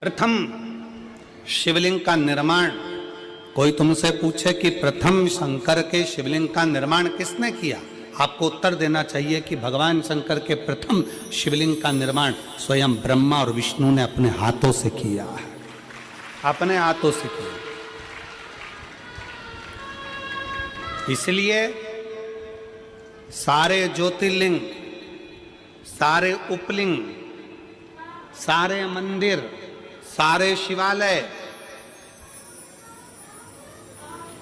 प्रथम शिवलिंग का निर्माण, कोई तुमसे पूछे कि प्रथम शंकर के शिवलिंग का निर्माण किसने किया, आपको उत्तर देना चाहिए कि भगवान शंकर के प्रथम शिवलिंग का निर्माण स्वयं ब्रह्मा और विष्णु ने अपने हाथों से किया है, अपने हाथों से किया। इसलिए सारे ज्योतिर्लिंग, सारे उपलिंग, सारे मंदिर, सारे शिवालय,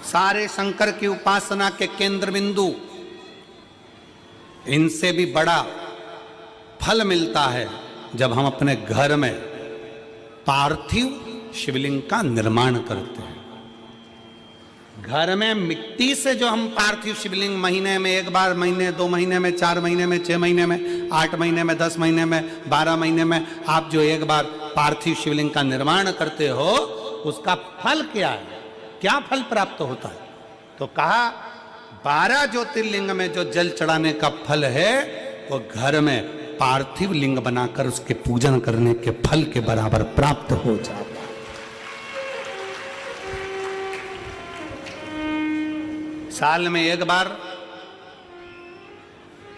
सारे शंकर की उपासना के केंद्र बिंदु, इनसे भी बड़ा फल मिलता है जब हम अपने घर में पार्थिव शिवलिंग का निर्माण करते हैं। घर में मिट्टी से जो हम पार्थिव शिवलिंग महीने में एक बार, महीने 2 महीने में, 4 महीने में, 6 महीने में, 8 महीने में, 10 महीने में, 12 महीने में आप जो एक बार पार्थिव शिवलिंग का निर्माण करते हो, उसका फल क्या है, क्या फल प्राप्त होता है? तो कहा 12 ज्योतिर्लिंग में जो जल चढ़ाने का फल है वो घर में पार्थिव लिंग बनाकर उसके पूजन करने के फल के बराबर प्राप्त हो जाता है। साल में एक बार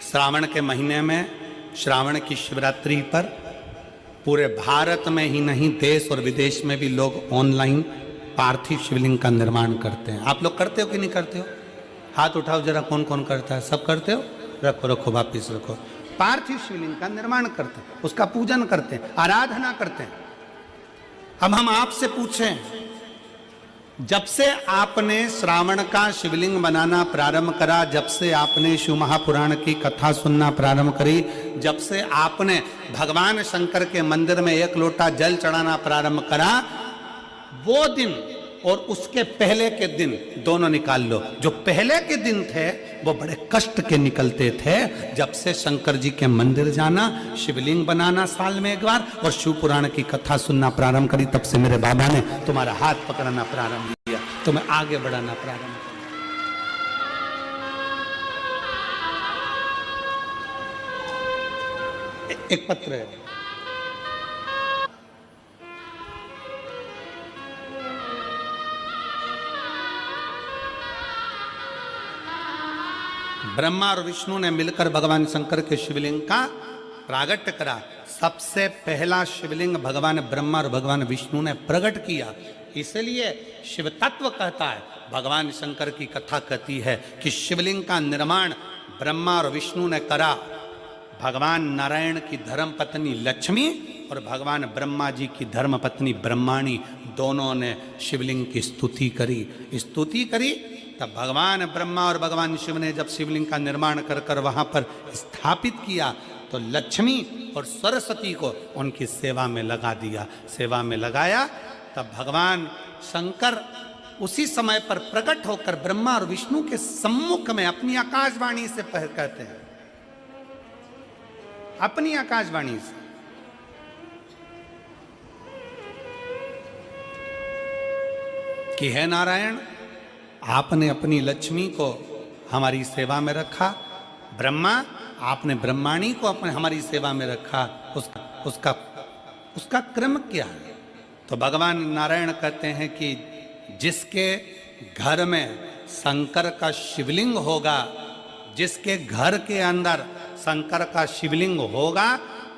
श्रावण के महीने में, श्रावण की शिवरात्रि पर पूरे भारत में ही नहीं देश और विदेश में भी लोग ऑनलाइन पार्थिव शिवलिंग का निर्माण करते हैं। आप लोग करते हो कि नहीं करते हो? हाथ उठाओ जरा, कौन कौन करता है? सब करते हो? रखो रखो, वापिस रखो। पार्थिव शिवलिंग का निर्माण करते हैं, उसका पूजन करते हैं, आराधना करते हैं। अब हम आपसे पूछें, जब से आपने श्रावण का शिवलिंग बनाना प्रारंभ करा, जब से आपने शिव महापुराण की कथा सुनना प्रारंभ करी, जब से आपने भगवान शंकर के मंदिर में 1 लोटा जल चढ़ाना प्रारंभ करा, वो दिन और उसके पहले के दिन दोनों निकाल लो। जो पहले के दिन थे वो बड़े कष्ट के निकलते थे। जब से शंकर जी के मंदिर जाना, शिवलिंग बनाना साल में एक बार और शिव पुराण की कथा सुनना प्रारंभ करी, तब से मेरे बाबा ने तुम्हारा हाथ पकड़ना प्रारंभ किया, तुम्हें आगे बढ़ाना प्रारंभ किया। एक पत्र है, ब्रह्मा और विष्णु ने मिलकर भगवान शंकर के शिवलिंग का प्रागट्य करा। सबसे पहला शिवलिंग भगवान ब्रह्मा और भगवान विष्णु ने प्रकट किया। इसलिए शिव तत्व कहता है, भगवान शंकर की कथा कहती है कि शिवलिंग का निर्माण ब्रह्मा और विष्णु ने करा। भगवान नारायण की धर्म पत्नी लक्ष्मी और भगवान ब्रह्मा जी की धर्म पत्नी ब्रह्माणी दोनों ने शिवलिंग की स्तुति करी। तब भगवान ब्रह्मा और भगवान शिव ने जब शिवलिंग का निर्माण कर कर वहां पर स्थापित किया, तो लक्ष्मी और सरस्वती को उनकी सेवा में लगा दिया। सेवा में लगाया, तब भगवान शंकर उसी समय पर प्रकट होकर ब्रह्मा और विष्णु के सम्मुख में अपनी आकाशवाणी से कहते हैं, अपनी आकाशवाणी से, कि हे नारायण, आपने अपनी लक्ष्मी को हमारी सेवा में रखा, ब्रह्मा आपने ब्रह्माणी को अपने हमारी सेवा में रखा, उसका क्रम क्या है? तो भगवान नारायण कहते हैं कि जिसके घर में शंकर का शिवलिंग होगा, जिसके घर के अंदर शंकर का शिवलिंग होगा,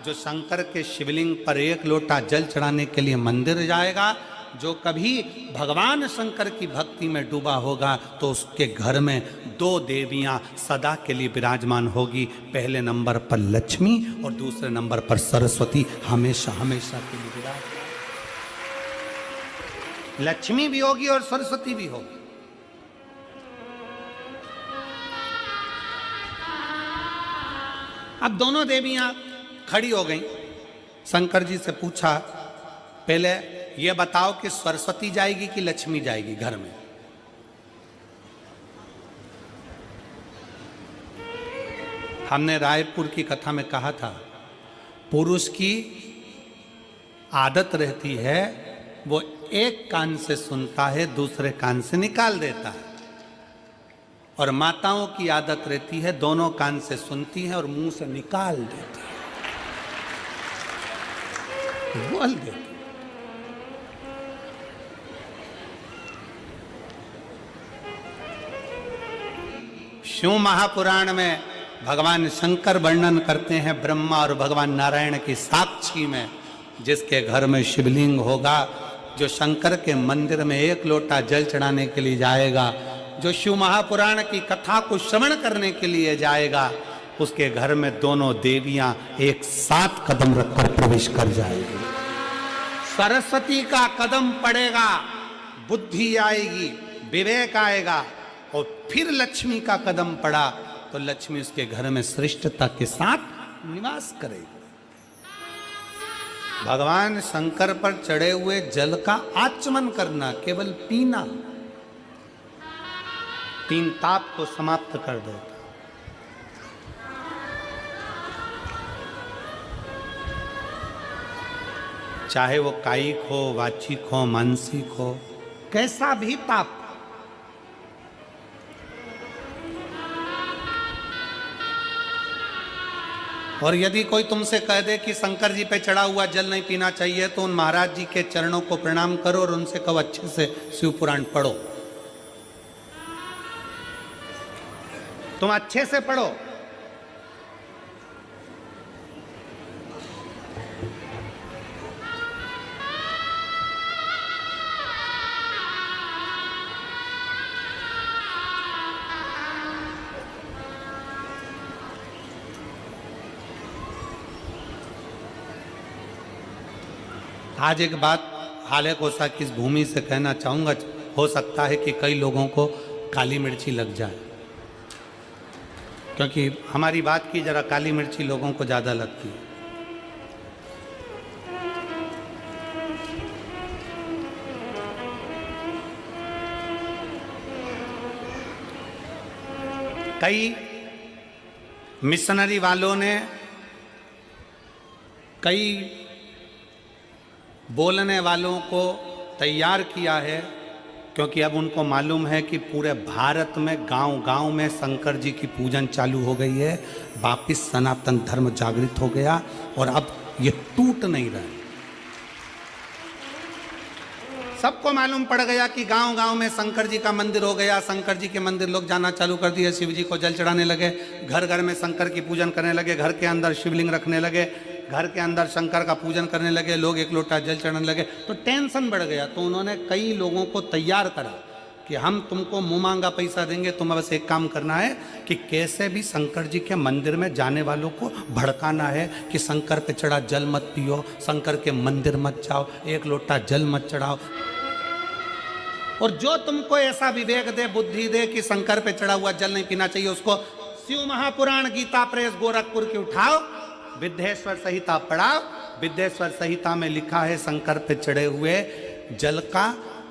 जो शंकर के शिवलिंग पर 1 लोटा जल चढ़ाने के लिए मंदिर जाएगा, जो कभी भगवान शंकर की भक्ति में डूबा होगा, तो उसके घर में 2 देवियां सदा के लिए विराजमान होगी। पहले नंबर पर लक्ष्मी और दूसरे नंबर पर सरस्वती, हमेशा हमेशा के लिए विराजमान। लक्ष्मी भी होगी और सरस्वती भी होगी। अब दोनों देवियां खड़ी हो गईं। शंकर जी से पूछा, पहले ये बताओ कि सरस्वती जाएगी कि लक्ष्मी जाएगी घर में? हमने रायपुर की कथा में कहा था, पुरुष की आदत रहती है वो एक कान से सुनता है, दूसरे कान से निकाल देता है, और माताओं की आदत रहती है दोनों कान से सुनती है और मुंह से निकाल देती है, बोल देती है। शिव महापुराण में भगवान शंकर वर्णन करते हैं ब्रह्मा और भगवान नारायण की साक्षी में, जिसके घर में शिवलिंग होगा, जो शंकर के मंदिर में एक लोटा जल चढ़ाने के लिए जाएगा, जो शिव महापुराण की कथा को श्रवण करने के लिए जाएगा, उसके घर में दोनों देवियां एक साथ कदम रखकर प्रवेश कर जाएगी। सरस्वती का कदम पड़ेगा, बुद्धि आएगी, विवेक आएगा, और फिर लक्ष्मी का कदम पड़ा तो लक्ष्मी उसके घर में श्रेष्ठता के साथ निवास करेगी। भगवान शंकर पर चढ़े हुए जल का आचमन करना, केवल पीना, 3 ताप को समाप्त कर देता। चाहे वो कायिक हो, वाचिक हो, मानसिक हो, कैसा भी ताप। और यदि कोई तुमसे कह दे कि शंकर जी पे चढ़ा हुआ जल नहीं पीना चाहिए, तो उन महाराज जी के चरणों को प्रणाम करो और उनसे कहो अच्छे से शिव पुराण पढ़ो, तुम अच्छे से पढ़ो। आज एक बात हाले कोसा की इस भूमि से कहना चाहूँगा। हो सकता है कि कई लोगों को काली मिर्ची लग जाए, क्योंकि हमारी बात की जरा काली मिर्ची लोगों को ज़्यादा लगती है। कई मिशनरी वालों ने, कई बोलने वालों को तैयार किया है, क्योंकि अब उनको मालूम है कि पूरे भारत में गांव-गांव में शंकर जी की पूजन चालू हो गई है, वापिस सनातन धर्म जागृत हो गया और अब ये टूट नहीं रहा। सबको मालूम पड़ गया कि गांव-गांव में शंकर जी का मंदिर हो गया, शंकर जी के मंदिर लोग जाना चालू कर दिए, शिव जी को जल चढ़ाने लगे, घर घर में शंकर की पूजन करने लगे, घर के अंदर शिवलिंग रखने लगे, घर के अंदर शंकर का पूजन करने लगे, लोग एक लोटा जल चढ़ाने लगे, तो टेंशन बढ़ गया। तो उन्होंने कई लोगों को तैयार करा कि हम तुमको मुँह मांगा पैसा देंगे, तुम्हें बस एक काम करना है कि कैसे भी शंकर जी के मंदिर में जाने वालों को भड़काना है कि शंकर पे चढ़ा जल मत पियो, शंकर के मंदिर मत जाओ, एक लोटा जल मत चढ़ाओ। और जो तुमको ऐसा विवेक दे, बुद्धि दे कि शंकर पे चढ़ा हुआ जल नहीं पीना चाहिए, उसको शिव महापुराण गीता प्रेस गोरखपुर की उठाओ, विद्येश्वर संहिता पढ़ाओ। विद्येश्वर संहिता में लिखा है शंकर पे चढ़े हुए जल का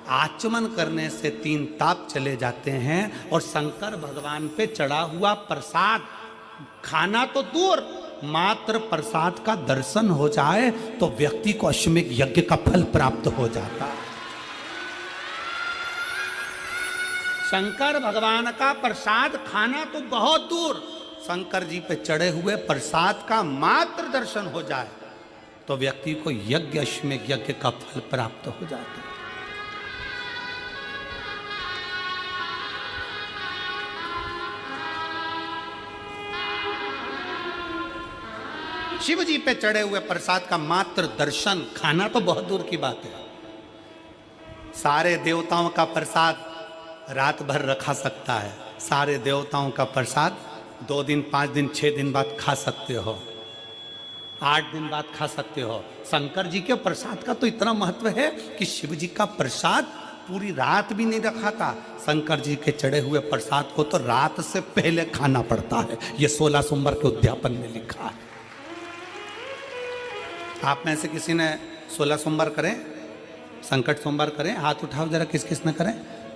आचमन करने से 3 ताप चले जाते हैं, और शंकर भगवान पे चढ़ा हुआ प्रसाद खाना तो दूर, मात्र प्रसाद का दर्शन हो जाए तो व्यक्ति को अश्वमेध यज्ञ का फल प्राप्त हो जाता है। शंकर भगवान का प्रसाद खाना तो बहुत दूर, शंकर जी पे चढ़े हुए प्रसाद का मात्र दर्शन हो जाए तो व्यक्ति को यज्ञ अश्वमेध यज्ञ का फल प्राप्त हो जाता है। शिव जी पे चढ़े हुए प्रसाद का मात्र दर्शन, खाना तो बहुत दूर की बात है। सारे देवताओं का प्रसाद रात भर रखा सकता है, सारे देवताओं का प्रसाद 2 दिन, 5 दिन, 6 दिन बाद खा सकते हो, 8 दिन बाद खा सकते हो। शंकर जी के प्रसाद का तो इतना महत्व है कि शिव जी का प्रसाद पूरी रात भी नहीं रखा था, शंकर जी के चढ़े हुए प्रसाद को तो रात से पहले खाना पड़ता है। ये 16 सोमवार के उद्यापन में लिखा है। आप में से किसी ने 16 सोमवार करें, संकट सोमवार करें? हाथ उठाओ जरा, किस किस ने करें?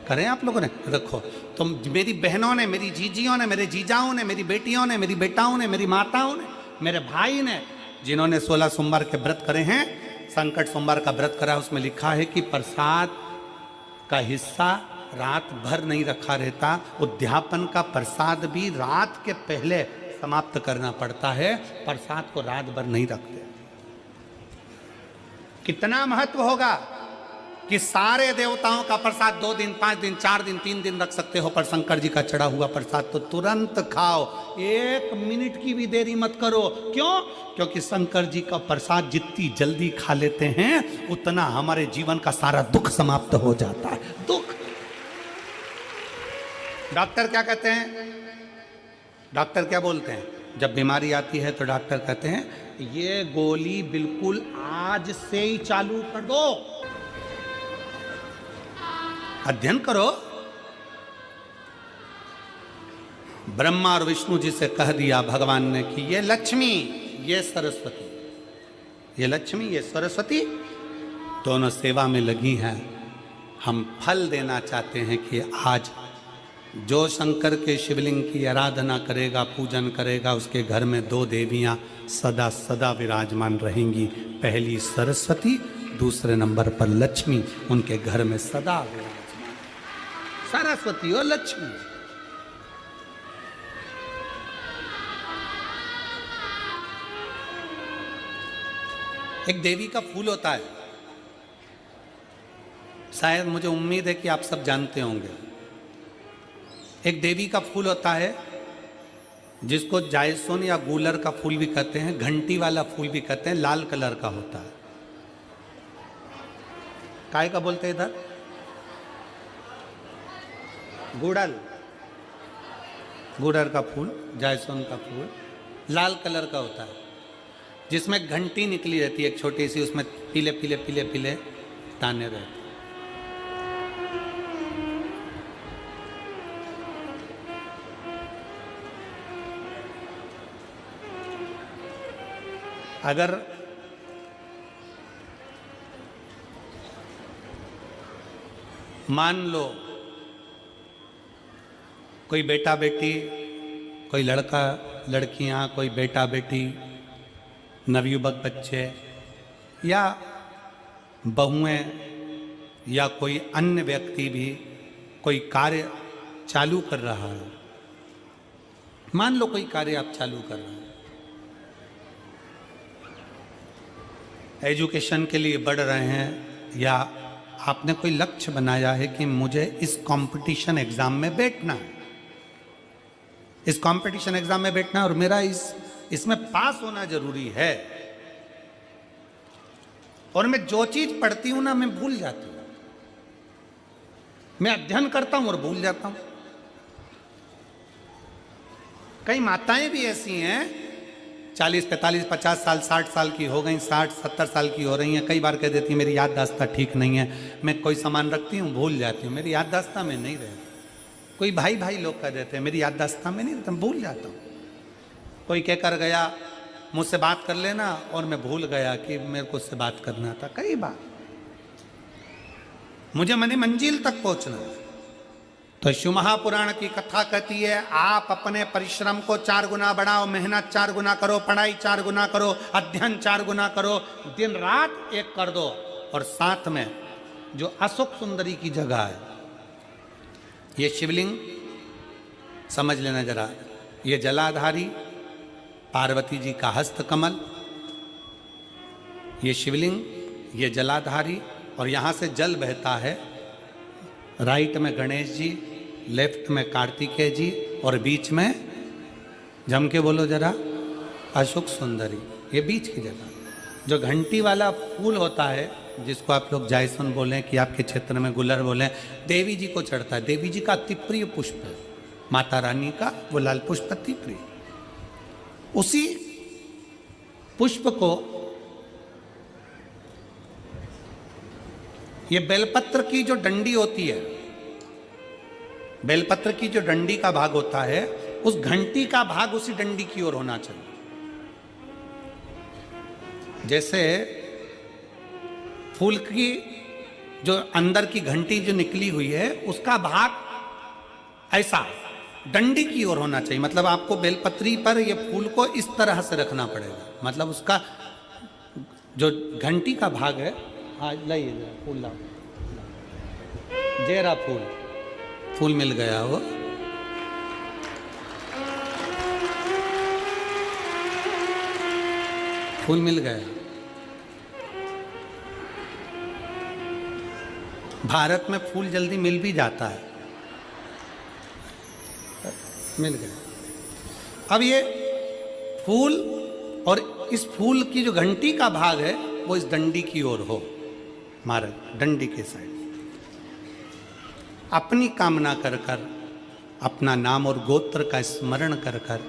करें आप लोगों ने? रखो। तो मेरी बहनों ने, मेरी जीजियों ने, मेरे जीजाओं ने, मेरी बेटियों ने, मेरी बेटाओं ने, मेरी माताओं ने, मेरे भाई ने, जिन्होंने 16 सोमवार के व्रत करे हैं, संकट सोमवार का व्रत करा, उसमें लिखा है कि प्रसाद का हिस्सा रात भर नहीं रखा रहता, उद्यापन का प्रसाद भी रात के पहले समाप्त करना पड़ता है, प्रसाद को रात भर नहीं रखते। कितना महत्व होगा कि सारे देवताओं का प्रसाद 2 दिन 5 दिन 4 दिन 3 दिन रख सकते हो, पर शंकर जी का चढ़ा हुआ प्रसाद तो तुरंत खाओ, 1 मिनट की भी देरी मत करो। क्यों? क्योंकि शंकर जी का प्रसाद जितनी जल्दी खा लेते हैं उतना हमारे जीवन का सारा दुख समाप्त हो जाता है। दुख। डॉक्टर क्या कहते हैं? डॉक्टर क्या बोलते हैं? जब बीमारी आती है तो डॉक्टर कहते हैं ये गोली बिल्कुल आज से ही चालू कर दो, अध्ययन करो। ब्रह्मा और विष्णु जी से कह दिया भगवान ने कि ये लक्ष्मी, ये सरस्वती, ये लक्ष्मी, ये सरस्वती दोनों सेवा में लगी हैं। हम फल देना चाहते हैं कि आज जो शंकर के शिवलिंग की आराधना करेगा, पूजन करेगा, उसके घर में 2 देवियां सदा सदा विराजमान रहेंगी। पहली सरस्वती, दूसरे नंबर पर लक्ष्मी, उनके घर में सदा विराजमान। सरस्वती और लक्ष्मी। एक देवी का फूल होता है, शायद मुझे उम्मीद है कि आप सब जानते होंगे। एक देवी का फूल होता है जिसको जायसोन या गूलर का फूल भी कहते हैं, घंटी वाला फूल भी कहते हैं, लाल कलर का होता है। काय का बोलते हैं इधर? गुड़ल, गुड़र का फूल, जायसोन का फूल लाल कलर का होता है, जिसमें घंटी निकली रहती है एक छोटी सी, उसमें पीले पीले पीले पीले दाने रहते हैं। अगर मान लो कोई बेटा बेटी, कोई लड़का लड़कियां, कोई बेटा बेटी, नवयुवक बच्चे या बहुएं या कोई अन्य व्यक्ति भी कोई कार्य चालू कर रहा है, मान लो कोई कार्य आप चालू कर रहे हैं, एजुकेशन के लिए बढ़ रहे हैं, या आपने कोई लक्ष्य बनाया है कि मुझे इस कंपटीशन एग्जाम में बैठना है, इस कंपटीशन एग्जाम में बैठना है और मेरा इसमें पास होना जरूरी है, और मैं जो चीज पढ़ती हूं ना मैं भूल जाती हूं, मैं अध्ययन करता हूं और भूल जाता हूं। कई माताएं भी ऐसी हैं 40 45 50 साल 60 साल की हो गई, 60 70 साल की हो रही हैं, कई बार कह देती मेरी याददाश्त ठीक नहीं है, मैं कोई सामान रखती हूँ भूल जाती हूँ, मेरी याददाश्त में नहीं रहती। कोई भाई भाई लोग कह देते हैं मेरी याददाश्त में नहीं रहता, भूल जाता हूँ। कोई कहकर गया मुझसे बात कर लेना और मैं भूल गया कि मेरे को उससे बात करना था। कई बार मुझे मनी मंजिल तक पहुंचना है। तो शिव महापुराण की कथा कहती है आप अपने परिश्रम को 4 गुना बढ़ाओ, मेहनत 4 गुना करो, पढ़ाई 4 गुना करो, अध्ययन 4 गुना करो, दिन रात एक कर दो। और साथ में जो अशोक सुंदरी की जगह है, ये शिवलिंग समझ लेना जरा, ये जलाधारी पार्वती जी का हस्त कमल, ये शिवलिंग, ये जलाधारी, और यहाँ से जल बहता है, राइट में गणेश जी, लेफ्ट में कार्तिकेय जी, और बीच में जम के बोलो जरा अशोक सुंदरी, ये बीच की जगह। जो घंटी वाला फूल होता है जिसको आप लोग जायसोन बोलें कि आपके क्षेत्र में गुलर बोलें, देवी जी को चढ़ता है, देवी जी का अति प्रिय पुष्प है, माता रानी का वो लाल पुष्प अति प्रिय। उसी पुष्प को ये बेलपत्र की जो डंडी होती है, बेलपत्र की जो डंडी का भाग होता है, उस घंटी का भाग उसी डंडी की ओर होना चाहिए। जैसे फूल की जो अंदर की घंटी जो निकली हुई है उसका भाग ऐसा डंडी की ओर होना चाहिए। मतलब आपको बेलपत्री पर ये फूल को इस तरह से रखना पड़ेगा, मतलब उसका जो घंटी का भाग है, हाँ लाइए जरा फूल लाओ, जेरा फूल, फूल मिल गया वो, फूल मिल गया। भारत में फूल जल्दी मिल भी जाता है, मिल गया। अब ये फूल और इस फूल की जो घंटी का भाग है वो इस डंडी की ओर हो, हमारे डंडी के साइड। अपनी कामना कर कर, अपना नाम और गोत्र का स्मरण कर कर,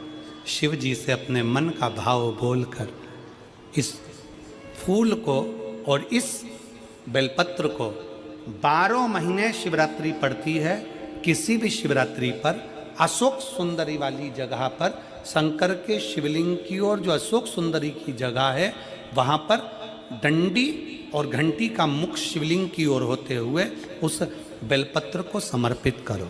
शिव जी से अपने मन का भाव बोलकर इस फूल को और इस बेलपत्र को 12 महीने शिवरात्रि पड़ती है। किसी भी शिवरात्रि पर अशोक सुंदरी वाली जगह पर, शंकर के शिवलिंग की ओर जो अशोक सुंदरी की जगह है वहाँ पर डंडी और घंटी का मुख शिवलिंग की ओर होते हुए उस बेलपत्र को समर्पित करो।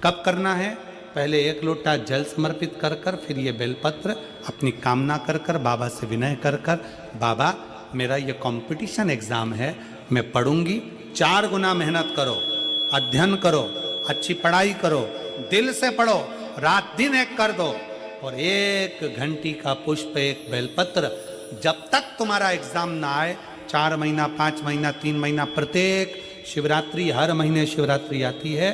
कब करना है? पहले 1 लोटा जल समर्पित कर कर, फिर ये बेलपत्र अपनी कामना कर कर, बाबा से विनय कर कर, बाबा मेरा ये कंपटीशन एग्ज़ाम है, मैं पढ़ूंगी, 4 गुना मेहनत करो, अध्ययन करो, अच्छी पढ़ाई करो, दिल से पढ़ो, रात दिन एक कर दो, और 1 घंटी का पुष्प, 1 बेलपत्र, जब तक तुम्हारा एग्ज़ाम ना आए, 4 महीना, 5 महीना, 3 महीना, प्रत्येक शिवरात्रि, हर महीने शिवरात्रि आती है,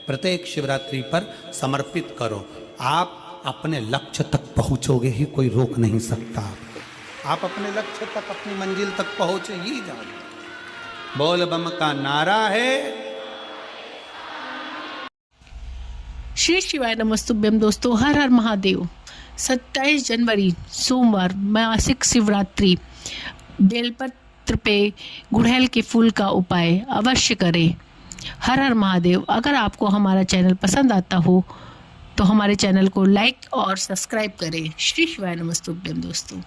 प्रत्येक शिवरात्रि पर समर्पित करो। आप अपने लक्ष्य तक पहुंचोगे ही, कोई रोक नहीं सकता आपको। आप अपने लक्ष्य तक, अपनी मंजिल तक पहुंचे ही जाओगे। बोल बम का नारा है। श्री शिवाय नमस्तुभ्यम। दोस्तों, हर हर महादेव। 27 जनवरी सोमवार मासिक शिवरात्रि, बेलपत्र पे गुड़हल के फूल का उपाय अवश्य करें। हर हर महादेव। अगर आपको हमारा चैनल पसंद आता हो तो हमारे चैनल को लाइक और सब्सक्राइब करें। श्री शिवाय नमस्तुभ्यम दोस्तों।